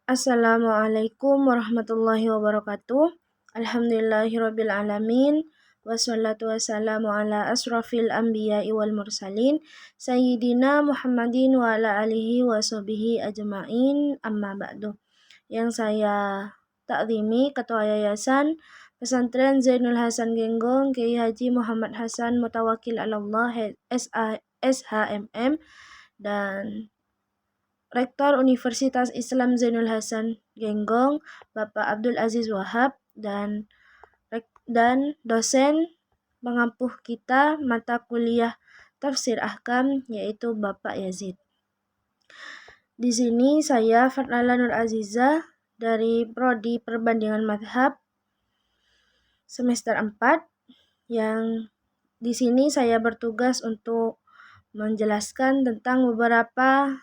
Assalamualaikum warahmatullahi wabarakatuh. Alhamdulillahirabbil alamin. Wassalatu wassalamu ala asrafil anbiya'i wal mursalin sayyidina Muhammadin wa ala alihi wa sahbihi ajma'in, amma ba'du. Yang saya takzimi Ketua Yayasan Pesantren Zainul Hasan Genggong Kiai Haji Muhammad Hasan Mutawakil Alallah SHMM dan Rektor Universitas Islam Zainul Hasan Genggong, Bapak Abdul Aziz Wahab, dan dosen pengampuh kita mata kuliah Tafsir Ahkam, yaitu Bapak Yazid. Di sini saya Fadlala Nur Aziza dari Prodi Perbandingan Mazhab semester 4, yang di sini saya bertugas untuk menjelaskan tentang beberapa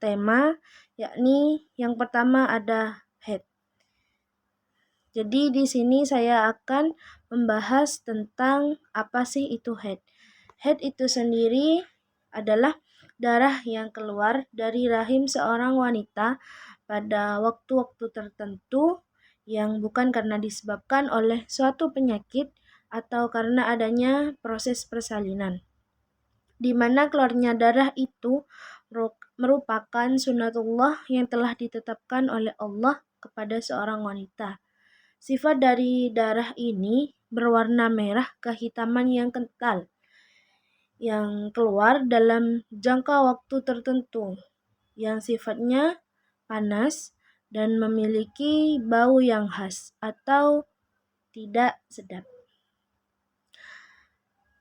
tema, yakni yang pertama ada haid. Jadi di sini saya akan membahas tentang apa sih itu haid. Haid itu sendiri adalah darah yang keluar dari rahim seorang wanita pada waktu-waktu tertentu yang bukan karena disebabkan oleh suatu penyakit atau karena adanya proses persalinan, di mana keluarnya darah itu merupakan sunatullah yang telah ditetapkan oleh Allah kepada seorang wanita. Sifat dari darah ini berwarna merah kehitaman yang kental, yang keluar dalam jangka waktu tertentu, yang sifatnya panas dan memiliki bau yang khas atau tidak sedap.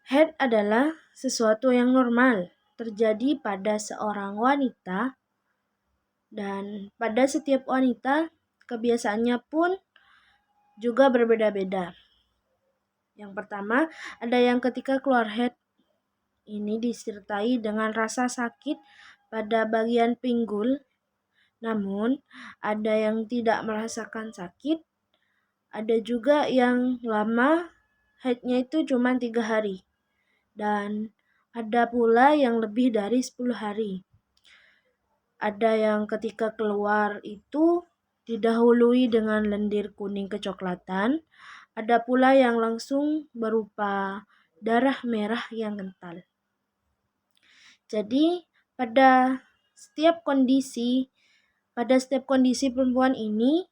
Haid adalah sesuatu yang normal terjadi pada seorang wanita, dan pada setiap wanita kebiasaannya pun juga berbeda-beda. Yang pertama, ada yang ketika keluar haid ini disertai dengan rasa sakit pada bagian pinggul, namun ada yang tidak merasakan sakit, ada juga yang lama haidnya itu cuma 3 hari, dan ada pula yang lebih dari 10 hari. Ada yang ketika keluar itu didahului dengan lendir kuning kecoklatan, ada pula yang langsung berupa darah merah yang kental. Jadi pada setiap kondisi perempuan ini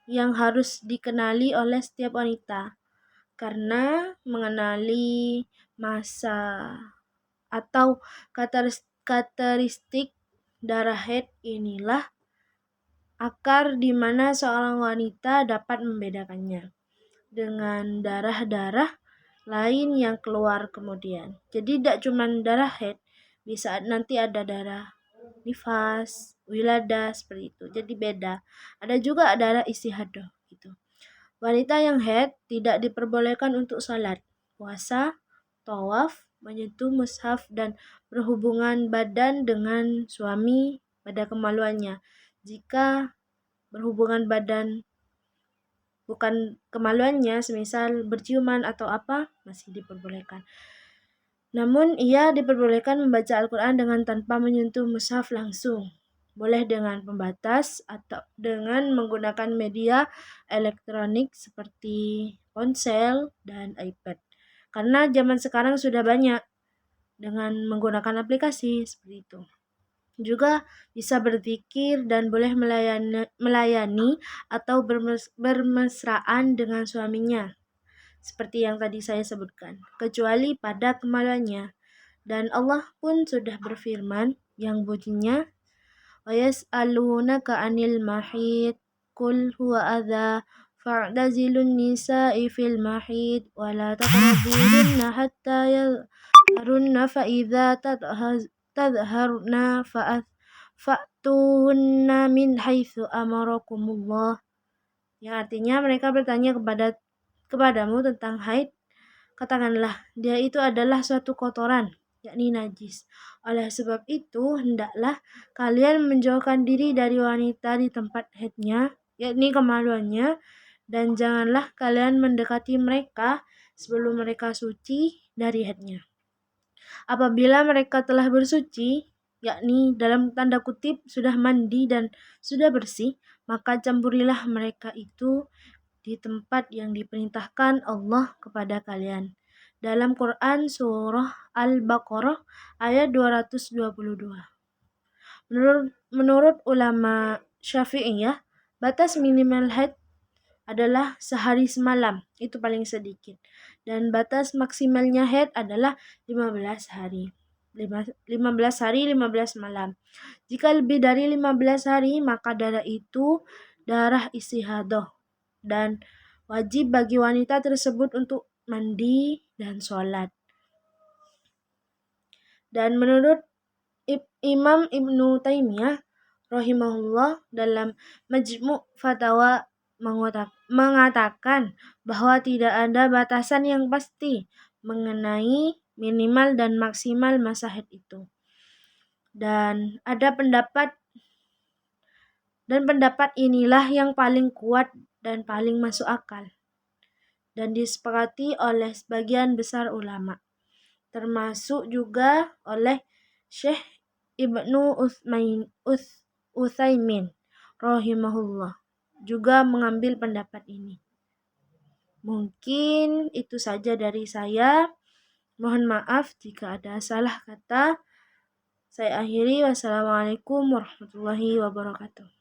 yang harus dikenali oleh setiap wanita, karena mengenali masa atau karakteristik darah haid inilah akar di mana seorang wanita dapat membedakannya dengan darah-darah lain yang keluar kemudian. Jadi tidak cuma darah haid, bisa nanti ada darah nifas, wiladah, seperti itu. Jadi beda. Ada juga darah istihadah gitu. Wanita yang haid tidak diperbolehkan untuk salat, puasa, tawaf, menyentuh mushaf, dan berhubungan badan dengan suami pada kemaluannya. Jika berhubungan badan bukan kemaluannya, semisal berciuman atau apa, masih diperbolehkan. Namun ia diperbolehkan membaca Al-Quran dengan tanpa menyentuh mushaf langsung. Boleh dengan pembatas atau dengan menggunakan media elektronik seperti ponsel dan iPad. Karena zaman sekarang sudah banyak dengan menggunakan aplikasi seperti itu. Juga bisa berzikir dan boleh melayani atau bermesraan dengan suaminya, seperti yang tadi saya sebutkan, kecuali pada kemaluannya. Dan Allah pun sudah berfirman yang bunyinya, وَيَسْأَلُونَكَ عَنِ الْمَحِيضِ قُلْ هُوَ أَذًى فَاعْتَزِلُوا النِّسَاءَ فِي الْمَحِيضِ وَلَا تَقْرَبُوهُنَّ حَتَّى يَطْهُرْنَ فَإِذَا تَطْهَرْنَ فَأْتُوهُنَّ مِنْ حَيْثُ أَمَرَكُمُ اللَّهُ, yang artinya mereka bertanya kepadamu tentang haid, katakanlah dia itu adalah suatu kotoran, yakni najis. Oleh sebab itu hendaklah kalian menjauhkan diri dari wanita di tempat haidnya, yakni kemaluannya, dan janganlah kalian mendekati mereka sebelum mereka suci dari haidnya. Apabila mereka telah bersuci, yakni dalam tanda kutip sudah mandi dan sudah bersih, maka campurilah mereka itu di tempat yang diperintahkan Allah kepada kalian. Dalam Quran surah Al-Baqarah ayat 222. Menurut ulama Syafi'iyah, batas minimal haid adalah sehari semalam, itu paling sedikit. Dan batas maksimalnya haid adalah 15 hari. 15 hari, 15 malam. Jika lebih dari 15 hari, maka darah itu darah istihadah dan wajib bagi wanita tersebut untuk mandi dan sholat. Dan menurut Imam Ibnu Taimiyah rahimahullah dalam Majmu' Fatawa mengatakan bahwa tidak ada batasan yang pasti mengenai minimal dan maksimal masa haid itu. Dan pendapat inilah yang paling kuat dan paling masuk akal dan disepakati oleh sebagian besar ulama, termasuk juga oleh Syekh Ibnu Utsaimin rahimahullah juga mengambil pendapat ini. Mungkin itu saja dari saya. Mohon maaf jika ada salah kata. Saya akhiri. Wassalamualaikum warahmatullahi wabarakatuh.